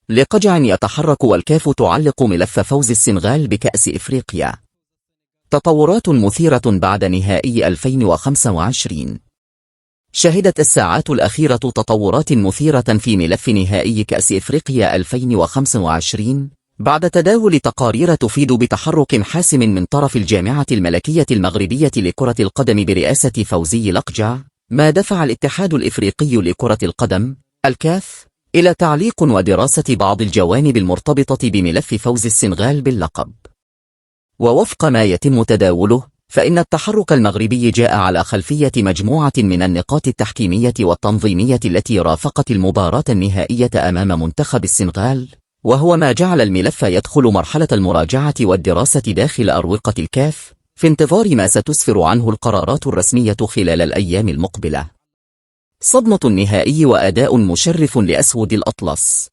لقجع يتحرك والكاف تعلق ملف فوز السنغال بكأس إفريقيا. تطورات مثيرة بعد نهائي 2025. شهدت الساعات الأخيرة تطورات مثيرة في ملف نهائي كأس إفريقيا 2025 بعد تداول تقارير تفيد بتحرك حاسم من طرف الجامعة الملكية المغربية لكرة القدم برئاسة فوزي لقجع، ما دفع الاتحاد الإفريقي لكرة القدم الكاف إلى تعليق ودراسة بعض الجوانب المرتبطة بملف فوز السنغال باللقب. ووفق ما يتم تداوله، فإن التحرك المغربي جاء على خلفية مجموعة من النقاط التحكيمية والتنظيمية التي رافقت المباراة النهائية أمام منتخب السنغال، وهو ما جعل الملف يدخل مرحلة المراجعة والدراسة داخل أروقة الكاف في انتظار ما ستسفر عنه القرارات الرسمية خلال الأيام المقبلة. صدمة النهائي وأداء مشرف لأسود الأطلس.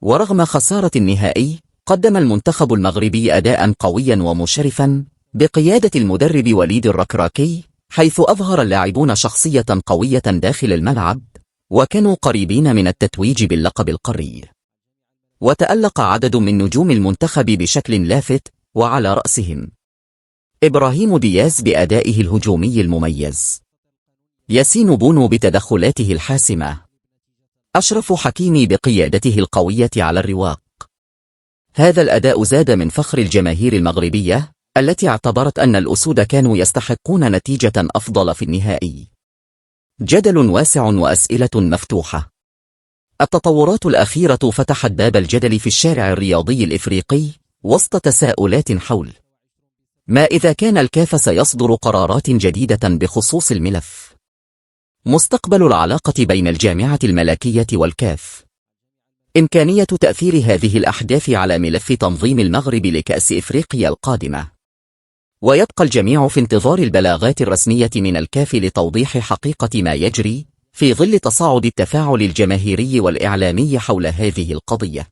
ورغم خسارة النهائي، قدم المنتخب المغربي أداء قويا ومشرفا بقيادة المدرب وليد الركراكي، حيث أظهر اللاعبون شخصية قوية داخل الملعب، وكانوا قريبين من التتويج باللقب القاري. وتألق عدد من نجوم المنتخب بشكل لافت، وعلى رأسهم إبراهيم دياز بأدائه الهجومي المميز، ياسين بونو بتدخلاته الحاسمة، أشرف حكيمي بقيادته القوية على الرواق. هذا الأداء زاد من فخر الجماهير المغربية التي اعتبرت أن الأسود كانوا يستحقون نتيجة أفضل في النهائي. جدل واسع وأسئلة مفتوحة. التطورات الأخيرة فتحت باب الجدل في الشارع الرياضي الإفريقي وسط تساؤلات حول ما إذا كان الكاف سيصدر قرارات جديدة بخصوص الملف، مستقبل العلاقة بين الجامعة الملكية والكاف، إمكانية تأثير هذه الأحداث على ملف تنظيم المغرب لكأس إفريقيا القادمة. ويبقى الجميع في انتظار البلاغات الرسمية من الكاف لتوضيح حقيقة ما يجري، في ظل تصاعد التفاعل الجماهيري والإعلامي حول هذه القضية.